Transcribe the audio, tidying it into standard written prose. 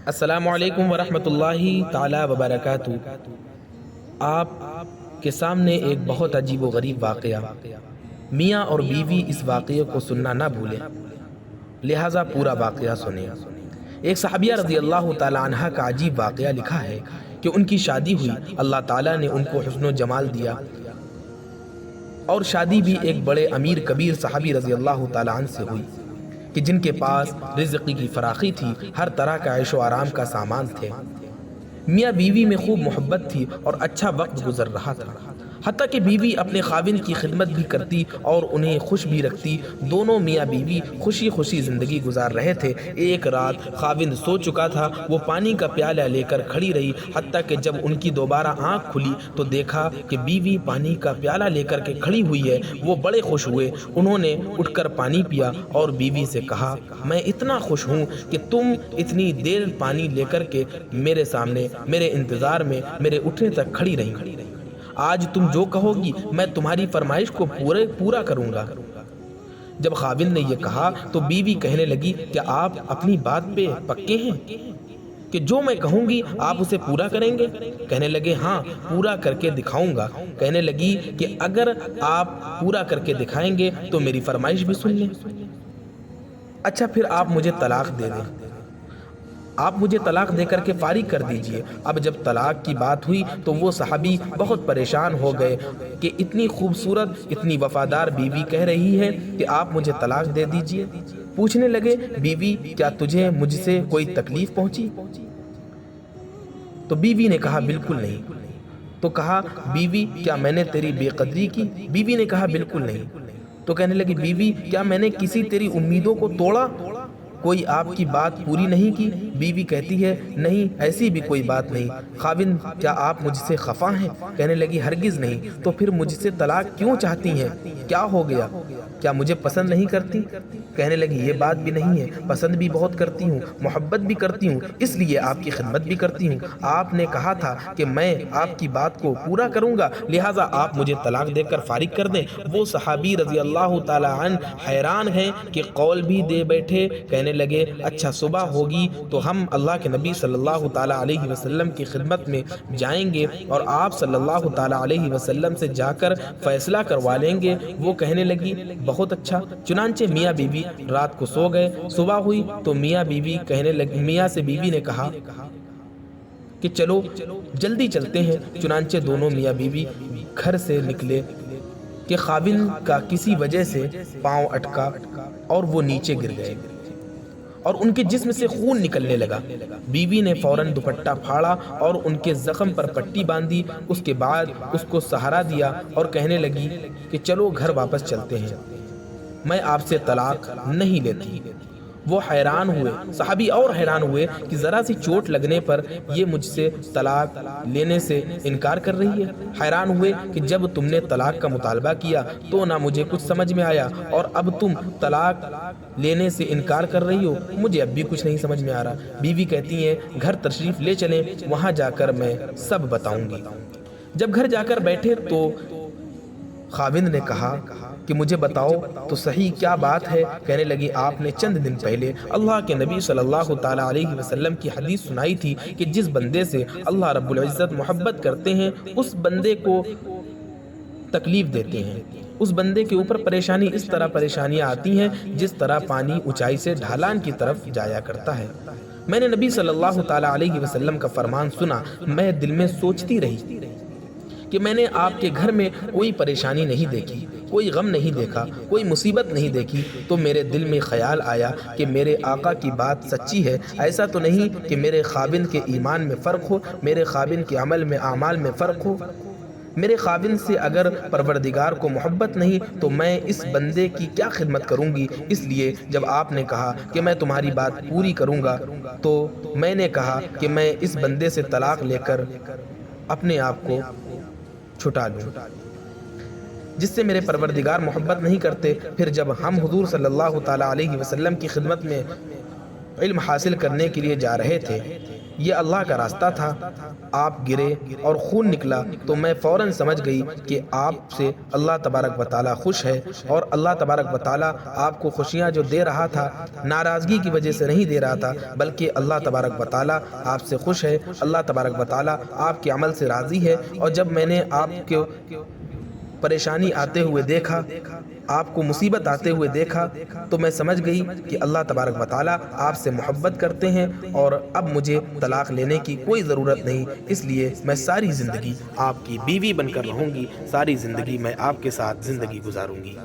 السلام علیکم ورحمۃ اللہ تعالی وبرکاتہ۔ آپ کے سامنے ایک بہت عجیب و غریب واقعہ، میاں اور بیوی اس واقعے کو سننا نہ بھولیں، لہٰذا پورا واقعہ سنیں۔ ایک صحابیہ رضی اللہ تعالی عنہ کا عجیب واقعہ لکھا ہے کہ ان کی شادی ہوئی، اللہ تعالیٰ نے ان کو حسن و جمال دیا، اور شادی بھی ایک بڑے امیر کبیر صحابی رضی اللہ تعالی عنہ سے ہوئی کہ جن کے پاس رزق کی فراخی تھی، ہر طرح کا عیش و آرام کا سامان تھے۔ میاں بیوی میں خوب محبت تھی اور اچھا وقت گزر رہا تھا، حتیٰ کہ بیوی اپنے خاوند کی خدمت بھی کرتی اور انہیں خوش بھی رکھتی۔ دونوں میاں بیوی خوشی خوشی زندگی گزار رہے تھے۔ ایک رات خاوند سو چکا تھا، وہ پانی کا پیالہ لے کر کھڑی رہی، حتیٰ کہ جب ان کی دوبارہ آنکھ کھلی تو دیکھا کہ بیوی پانی کا پیالہ لے کر کے کھڑی ہوئی ہے۔ وہ بڑے خوش ہوئے، انہوں نے اٹھ کر پانی پیا اور بیوی سے کہا، میں اتنا خوش ہوں کہ تم اتنی دیر پانی لے کر کے میرے سامنے میرے انتظار میں میرے اٹھنے تک کھڑی رہی۔ آج تم جو کہو گی میں تمہاری فرمائش کو پورا کروں گا۔ جب خاوند نے یہ کہا تو بیوی کہنے لگی، کیا آپ اپنی بات پہ پکے ہیں کہ جو میں کہوں گی آپ اسے پورا کریں گے؟ کہنے لگے، ہاں پورا کر کے دکھاؤں گا۔ کہنے لگی کہ اگر آپ پورا کر کے دکھائیں گے تو میری فرمائش بھی سن لیں۔ اچھا پھر آپ مجھے طلاق دے دیں، آپ مجھے طلاق دے کر کے فارغ کر دیجئے۔ اب جب طلاق کی بات ہوئی تو وہ صحابی بہت پریشان ہو گئے کہ اتنی خوبصورت اتنی وفادار بیوی کہہ رہی ہے کہ آپ مجھے طلاق دے دیجئے۔ پوچھنے لگے، بیوی کیا تجھے مجھ سے کوئی تکلیف پہنچی؟ تو بیوی نے کہا، بالکل نہیں۔ تو کہا، بیوی کیا میں نے تیری بے قدری کی؟ بیوی نے کہا، بالکل نہیں۔ تو کہنے لگی، بیوی کیا میں نے کسی تیری امیدوں کو توڑا؟ کوئی آپ کی بات پوری نہیں کی؟ بیوی کہتی ہے، نہیں ایسی بھی کوئی بات نہیں۔ خاوند کیا آپ مجھ سے خفا ہیں؟ کہنے لگی، ہرگز نہیں۔ تو پھر مجھ سے طلاق کیوں چاہتی ہیں؟ کیا ہو گیا؟ کیا مجھے پسند نہیں کرتی؟ کہنے لگی، یہ بات بھی نہیں ہے، پسند بھی بہت کرتی ہوں، محبت بھی کرتی ہوں، اس لیے آپ کی خدمت بھی کرتی ہوں۔ آپ نے کہا تھا کہ میں آپ کی بات کو پورا کروں گا، لہٰذا آپ مجھے طلاق دے کر فارغ کر دیں۔ وہ صحابی رضی اللہ تعالی عنہ حیران ہیں کہ قول بھی دے بیٹھے۔ کہنے لگے، اچھا صبح ہوگی تو ہم اللہ کے نبی صلی اللہ تعالی علیہ وسلم کی خدمت میں جائیں گے اور آپ صلی اللہ تعالی علیہ وسلم سے جا کر فیصلہ کروا لیں گے۔ وہ کہنے لگی، بہت اچھا۔ چنانچہ میاں بیوی رات کو سو گئے۔ صبح ہوئی تو میاں سے بیوی نے کہا کہ چلو جلدی چلتے ہیں۔ چنانچہ دونوں میاں بیوی گھر سے نکلے کہ خاوند کا کسی وجہ سے پاؤں اٹکا اور وہ نیچے گر گئے اور ان کے جسم سے خون نکلنے لگا۔ بیوی نے فوراً دوپٹہ پھاڑا اور ان کے زخم پر پٹی باندھی، اس کے بعد اس کو سہارا دیا اور کہنے لگی کہ چلو گھر واپس چلتے ہیں، میں آپ سے طلاق نہیں لیتی۔ وہ حیران ہوئے، صحابی اور حیران ہوئے کہ ذرا سی چوٹ لگنے پر یہ مجھ سے طلاق لینے سے انکار کر رہی ہے۔ حیران ہوئے کہ جب تم نے طلاق کا مطالبہ کیا تو نہ مجھے کچھ سمجھ میں آیا اور اب تم طلاق لینے سے انکار کر رہی ہو، مجھے اب بھی کچھ نہیں سمجھ میں آ رہا۔ بیوی کہتی ہیں، گھر تشریف لے چلیں، وہاں جا کر میں سب بتاؤں گی۔ جب گھر جا کر بیٹھے تو خاوند نے کہا کہ مجھے بتاؤ تو صحیح کیا بات ہے؟ کہنے لگی، آپ نے چند دن پہلے اللہ کے نبی صلی اللہ تعالی علیہ وسلم کی حدیث سنائی تھی کہ جس بندے سے اللہ رب العزت محبت کرتے ہیں اس بندے کو تکلیف دیتے ہیں، اس بندے کے اوپر پریشانی اس طرح پریشانیاں آتی ہیں جس طرح پانی اونچائی سے ڈھلان کی طرف جایا کرتا ہے۔ میں نے نبی صلی اللہ تعالی علیہ وسلم کا فرمان سنا، میں دل میں سوچتی رہی کہ میں نے آپ کے گھر میں کوئی پریشانی نہیں دیکھی، کوئی غم نہیں دیکھا، کوئی مصیبت نہیں دیکھی، تو میرے دل میں خیال آیا کہ میرے آقا کی بات سچی ہے۔ ایسا تو نہیں کہ میرے خاوند کے ایمان میں فرق ہو، میرے خاوند کے اعمال میں فرق ہو۔ میرے خاوند سے اگر پروردگار کو محبت نہیں تو میں اس بندے کی کیا خدمت کروں گی؟ اس لیے جب آپ نے کہا کہ میں تمہاری بات پوری کروں گا تو میں نے کہا کہ میں اس بندے سے طلاق لے کر اپنے آپ کو چھٹا لوں جس سے میرے پروردگار محبت نہیں کرتے۔ پھر جب ہم حضور صلی اللہ تعالی علیہ وسلم کی خدمت میں علم حاصل کرنے کے لیے جا رہے تھے یہ اللہ کا راستہ تھا، آپ گرے اور خون نکلا تو میں فوراً سمجھ گئی کہ آپ سے اللہ تبارک و تعالیٰ خوش ہے، اور اللہ تبارک و تعالیٰ آپ کو خوشیاں جو دے رہا تھا ناراضگی کی وجہ سے نہیں دے رہا تھا، بلکہ اللہ تبارک و تعالیٰ آپ سے خوش ہے، اللہ تبارک و تعالیٰ آپ کے عمل سے راضی ہے۔ اور جب میں نے آپ کو پریشانی آتے ہوئے دیکھا، آپ کو مصیبت آتے ہوئے دیکھا، تو میں سمجھ گئی کہ اللہ تبارک و تعالیٰ آپ سے محبت کرتے ہیں، اور اب مجھے طلاق لینے کی کوئی ضرورت نہیں، اس لیے میں ساری زندگی آپ کی بیوی بن کر رہوں گی، ساری زندگی میں آپ کے ساتھ زندگی گزاروں گی۔